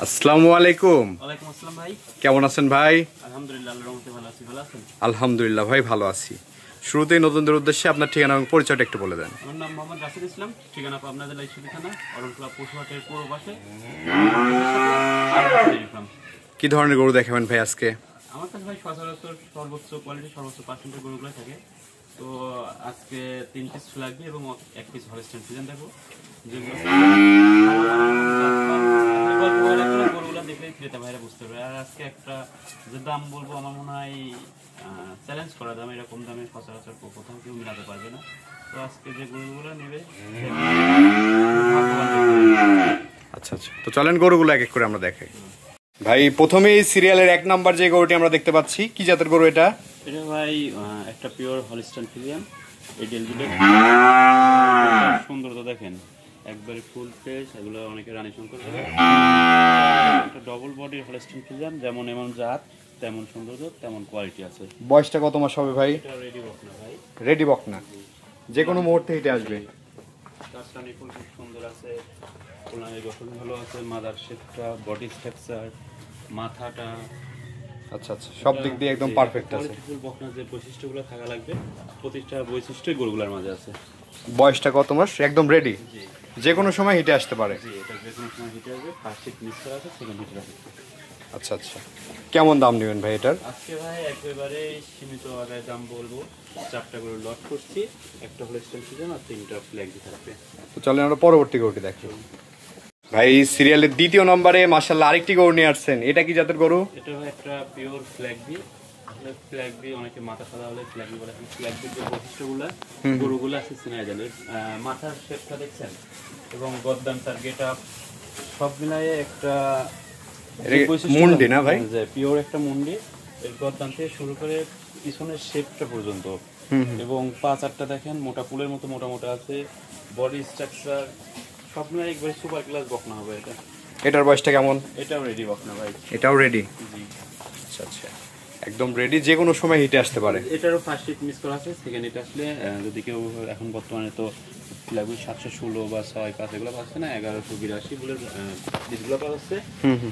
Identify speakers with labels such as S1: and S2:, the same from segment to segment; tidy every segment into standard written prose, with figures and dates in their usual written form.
S1: আসসালামু আলাইকুম।
S2: ওয়ালাইকুম আসসালাম ভাই।
S1: কেমন আছেন ভাই?
S2: আলহামদুলিল্লাহ, আল্লাহর রহমতে ভালো আছি। ভালো আছেন?
S1: আলহামদুলিল্লাহ ভাই, ভালো আছি। শুরুতেই নতুনদের উদ্দেশ্যে আপনার ঠিকানা এবং পরিচয়টা একটু বলে দেন।
S2: আমার নাম মোহাম্মদ রাশিদ ইসলাম, ঠিকানা পাবনা জেলা ঈশ্বরদী থানা, অরণখোলা পশুহাটের পূর্ব পাশে।
S1: কি ধরনের গরু দেখাবেন ভাই আজকে?
S2: আমার কাছে ভাই সচরাচর সর্বোচ্চ কোয়ালিটি, সর্বোচ্চ পার্সেন্টের গরুগুলো থাকে। তো আজকে 3 পিস লাগবে এবং 1 পিস হলস্টাইন ফ্রিজিয়ান দেখো, যেগুলো গরুগুলো দেখলেই ক্রেতা ভাইরা বুঝতে পারবে। আর আজকে একটা যে দাম বলবো, আমার মনে হয় চ্যালেঞ্জ করা দাম, এরকম দামে সচরাচর কোথাও কেউ মিলাতে পারবে না। তো আজকে যে গরুগুলো নেবে,
S1: আচ্ছা আচ্ছা, তো চলেন গরুগুলো এক এক করে আমরা দেখাই। ভাই প্রথমেই সিরিয়ালের 1 নাম্বার যে গরুটি আমরা দেখতে পাচ্ছি, কি জাতের গরু এটা?
S2: এটা ভাই একটা পিওর হলস্টাইন ফ্রিজিয়ান এডিএল ব্রিডের। সুন্দরতা দেখেন, একবারে ফুল ফ্রেশ। এগুলো অনেকে রানী শঙ্কর বলে। একটা ডবল বডির হলস্টাইন ফ্রিজিয়ান, যেমন এমন জাত তেমন সৌন্দর্য তেমন কোয়ালিটি আছে।
S1: বয়সটা কত মাস হবে ভাই?
S2: এটা রেডি বকনা ভাই।
S1: রেডি বকনা, যে কোনো মুহূর্তে হিটে আসবে।
S2: কাস্টানি ফুল খুব সুন্দর আছে, কোলানের গঠন ভালো আছে, মাদার শেপটা, বডি স্ট্রাকচার, মাথাটা,
S1: আচ্ছা আচ্ছা, সব দিক দিয়ে একদম পারফেক্ট আছে।
S2: ফুল বকনার যে বৈশিষ্ট্যগুলো থাকা লাগবে, প্রতিটা বৈশিষ্ট্যই গরুগুলোর মাঝে আছে।
S1: বয়সটা কত মাস? একদম রেডি,
S2: জি,
S1: যে কোনো সময় হিটে আসতে পারে।
S2: জি, এটা যে কোনো সময় হিটে আসবে। ফার্স্ট হিট মিস করা আছে, সেকেন্ড হিট আছে।
S1: আচ্ছা আচ্ছা, কেমন দাম নেবেন ভাই এটার?
S2: আজকে ভাই একেবারে সীমিত আদায় দাম বলবো। 4টা করে লট করছি, একটা হলস্টাইন ফ্রিজিয়ান আর 3টা ফ্ল্যাগি থাকবে।
S1: তো চলেন আমরা পরবর্তী গরুটি দেখি। ভাই সিরিয়ালের 2য় নম্বরে মাশাআল্লাহ আরেকটি গরু নিয়ে আসছেন, এটা কি জাতের গরু?
S2: এটা ভাই একটা পিওর ফ্ল্যাগবি। আসলে ফ্ল্যাগবি অনেকে মাথা সাদা হলে ফ্ল্যাগবি বলে। ফ্ল্যাগবির যে বৈশিষ্ট্যগুলো গরুগুলো আছে চিনা যায়। মাথার শেপটা দেখছেন এবং গদ্দানটার গেটআপ সব মিলায়ে একটা
S1: মুন্ডি না ভাই?
S2: পিওর একটা মুন্ডি। এর গদ্দান থেকে শুরু করে পিছনের শেপটা পর্যন্ত, এবং পা চারটা দেখেন মোটা পুলের মতো মোটা মোটা আছে। বডি স্ট্রাকচার সব মিলায়ে একবারে সুপার ক্লাস বকনা হবে এটা।
S1: এটার বয়সটা কেমন?
S2: এটাও রেডি বকনা ভাই।
S1: এটাও রেডি?
S2: জি,
S1: আচ্ছা আচ্ছা, একদম রেডি, যে কোনো সময় হিটে আসতে পারে।
S2: এটারও ফার্স্ট হিট মিস করা আছে, সেকেন্ড হিট আসলে যদি কেউ এখন বর্তমানে তো ফ্ল্যাগুই 716 বা 6-5 এগুলো পাচ্ছে না, 1182 বলে বীজগুলো পাচ্ছে।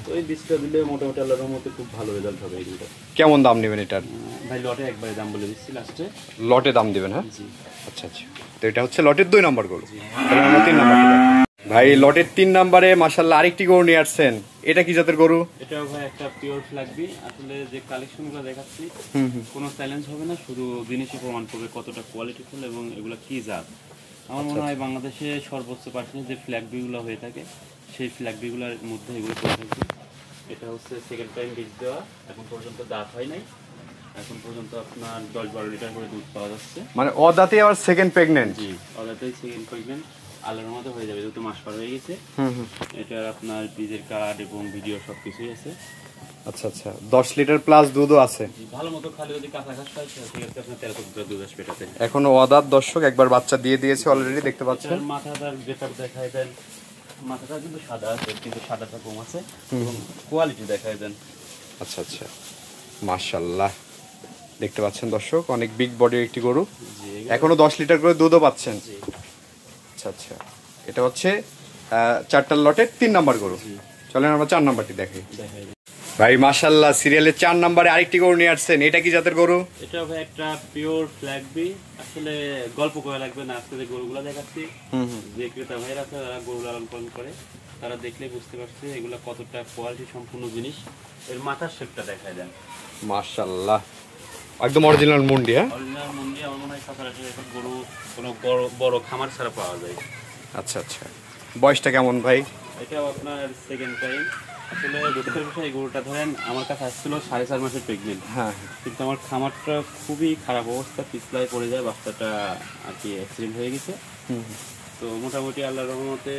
S2: তো এই বীজটা দিলে মোটামুটি আল্লাহর মধ্যে খুব ভালো রেজাল্ট হবে এইগুলো।
S1: কেমন দাম নেবেন এটার?
S2: ভাই লটে একবারে দাম বলে দিচ্ছি লাস্টে।
S1: লটে দাম দিবেন? হ্যাঁ,
S2: জি।
S1: আচ্ছা আচ্ছা, তো এটা হচ্ছে লটের 2 নম্বর গরু। তাহলে আমরা 3 নম্বরটি দেখি। ভাই লটের 3 নম্বরে মাশাআল্লাহ আরেকটি গরু নিয়ে আসছেন, এটা কি জাতের গরু?
S2: এটাও ভাই একটা পিওর ফ্ল্যাগবি। আসলে যে কালেকশনগুলো দেখাচ্ছি কোনো চ্যালেঞ্জ হবে না, শুধু জিনিসই প্রমাণ করবে কতটা কোয়ালিটিফুল এবং এগুলো কি জাত। আমার মনে হয় বাংলাদেশে সর্বোচ্চ পার্সেন্টেজ যে ফ্ল্যাগবিগুলো হয়ে থাকে, সেই ফ্ল্যাগবিগুলোর মধ্যে এগুলো করে থাকবে। এটা হচ্ছে সেকেন্ড টাইম বীজ দেওয়া, এখন পর্যন্ত দাঁত হয় নাই। এখন পর্যন্ত আপনার 10-12 লিটার করে দুধ পাওয়া যাচ্ছে।
S1: মানে অদাতে আবার সেকেন্ড প্রেগন্যান্ট?
S2: জি, অদাতেই সেকেন্ড প্রেগন্যান্ট। আল্লাহর মতো হয়ে যাবে, যেহেতু মাস পার হয়ে গেছে। এটার আপনার বীজের কার্ড এবং ভিডিও সব কিছুই আছে।
S1: আচ্ছা আচ্ছা, 10 লিটার প্লাস দুধও আছে।
S2: ভালো মতো খালি যদি কাঁচা ঘাস খায় সেক্ষেত্রে আপনার 13 লিটার দুধ আসবে এটাতে।
S1: এখনো অদাত দর্শক, একবার বাচ্চা দিয়ে দিয়েছে অলরেডি, দেখতে পাচ্ছেন।
S2: মাথাটার গেটআপ দেখায় দেন, মাথাটা কিন্তু সাদা আছে, কিন্তু সাদাটা কম আছে এবং কোয়ালিটি দেখায় দেন।
S1: আচ্ছা আচ্ছা, মাশাআল্লাহ, দেখতে পাচ্ছেন দর্শক, অনেক বিগ বডির একটি গরু। এখনো 10 লিটার করে দুধও পাচ্ছেন। আচ্ছা আচ্ছা, এটা হচ্ছে 4টার লটের 3 নাম্বার গরু। চলেন আমরা 4 নাম্বারটি দেখি। ভাই মাশাআল্লাহ সিরিয়ালের 4 নম্বরে আরেকটি গরু নিয়ে আসছেন, এটা কি জাতের গরু?
S2: এটা ভাই একটা পিওর ফ্ল্যাগবি। আসলে গল্প করা লাগবে না, আজকে যে গরুগুলো দেখাচ্ছি, যে ক্রেতা ভাইরা আছে যারা গরু লালন পালন করে তারা দেখলে বুঝতে পারছে এগুলো কতটা কোয়ালিটি সম্পূর্ণ জিনিস। এর মাথার শেপটা দেখায় দেন,
S1: মাশাআল্লাহ একদম অরিজিনাল মুন্ডি। হ্যাঁ,
S2: অরিজিনাল মুন্ডি। আমার মনে হয় সচরাচর এখন গরু কোনো বড় বড় খামার ছাড়া পাওয়া যায়।
S1: আচ্ছা আচ্ছা, বয়সটা কেমন ভাই?
S2: এটাও আপনার সেকেন্ড টাইম। আসলে দুঃখের বিষয়, এই গরুটা ধরেন আমার কাছে আসছিল 4.5 মাসের প্রেগনেন্ট।
S1: হ্যাঁ,
S2: কিন্তু আমার খামারটা খুবই খারাপ অবস্থা, পিছলায় পড়ে যায়, বাচ্চাটা আর কি অ্যাক্সিডেন্ট হয়ে গেছে। তো মোটামুটি আল্লাহর রহমতে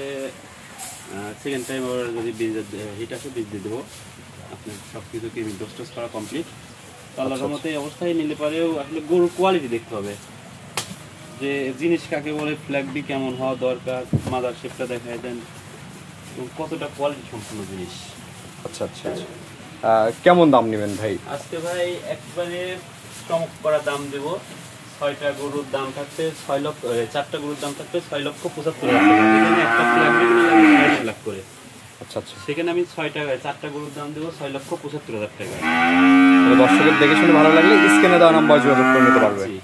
S2: সেকেন্ড টাইম আবার যদি বীজ হিট আসে বীজ দিয়ে দেবো। আপনার সব কিছু কি ডোজ করা কমপ্লিট। তো আল্লাহর রহমতে এই অবস্থায় নিলে পারেও আসলে গরুর কোয়ালিটি দেখতে হবে, যে জিনিস কাকে বলে, ফ্ল্যাগবি কেমন হওয়া দরকার, মাদার শেপটা দেখায় দেন এবং কতটা কোয়ালিটি সম্পূর্ণ জিনিস।
S1: আচ্ছা আচ্ছা, কেমন দাম নেবেন ভাই?
S2: আজকে ভাই একবারে চমক করা দাম দেবো। 6টা গরুর দাম থাকতে 6 লক্ষ, 4টা গরুর দাম থাকতে 6,75,000 টাকা। একটা ফ্ল্যাগবি 6 লাখ করে।
S1: আচ্ছা আচ্ছা,
S2: সেখানে আমি 4টা গরুর দাম দেবো 6,75,000 টাকা।
S1: তাহলে দর্শকের দেখে শুনে ভালো লাগলে স্ক্রিনে দেওয়া নাম্বার যোগাযোগ করে নিতে পারবে।
S2: জি।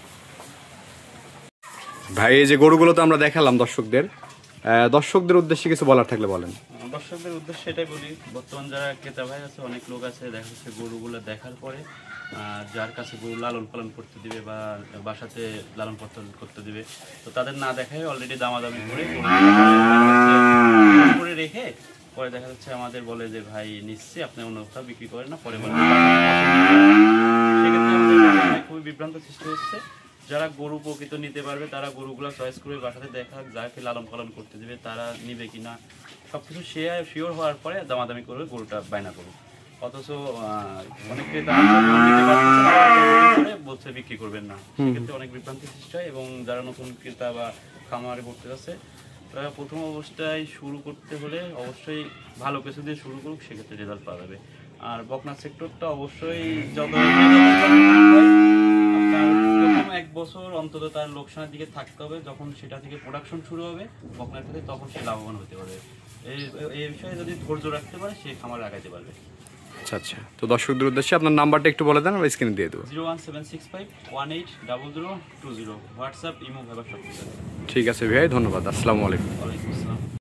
S1: ভাই এই যে গরুগুলো তো আমরা দেখালাম দর্শকদের উদ্দেশ্যে কিছু বলার থাকলে বলেন।
S2: দর্শকদের উদ্দেশ্যে এটাই বলি, বর্তমান যারা ক্রেতা ভাই আছে, অনেক লোক আছে দেখা যাচ্ছে গরুগুলো দেখার পরে যার কাছে গরু লালন পালন করতে দিবে বা বাসাতে লালন পালন করতে দিবে, তো তাদের না দেখায় অলরেডি দামাদামি করে করে রেখে পরে দেখা যাচ্ছে আমাদের বলে যে ভাই নিচ্ছে আপনি অন্য কোথাও বিক্রি করেন না, পরে বলে সেক্ষেত্রে আমাদের বাসায় খুবই বিভ্রান্ত সৃষ্টি হচ্ছে। যারা গরু প্রকৃত নিতে পারবে তারা গরুগুলো চয়েস করে বাসাতে দেখা যাকে লালন পালন করতে দেবে তারা নিবে কিনা সবকিছু শিওর হওয়ার পরে দামাদামি করে গরুটা বায়না করুক। অথচ অনেক ক্রেতা নিতে পারতেছে না, বলছে বিক্রি করবেন না, সেক্ষেত্রে অনেক বিভ্রান্তি সৃষ্টি হয়। এবং যারা নতুন ক্রেতা বা খামারে করতে যাচ্ছে তারা প্রথম অবস্থায় শুরু করতে হলে অবশ্যই ভালো কিছু দিয়ে শুরু করুক, সেক্ষেত্রে রেজাল্ট পাওয়া যাবে। আর বকনা সেক্টরটা অবশ্যই যত প্রথম 1 বছর অন্তত তার লোকসানের দিকে থাকতে হবে, যখন সেটা থেকে প্রোডাকশন শুরু হবে বকনার ক্ষেত্রে তখন সে লাভবান হতে পারবে। এই বিষয়ে যদি ধৈর্য রাখতে পারে সে খামার আগাইতে পারবে।
S1: আচ্ছা আচ্ছা, তো দর্শকদের উদ্দেশ্যে আপনার নাম্বারটা একটু বলে দেন, আমরা স্ক্রিনে দিয়ে দেবো।
S2: 01765 180020, হোয়াটসঅ্যাপ, ইমো, ভাইবার সব কিছু আছে।
S1: ঠিক আছে ভাই, ধন্যবাদ, আসসালামু আলাইকুম।
S2: ওয়ালাইকুম আসসালাম।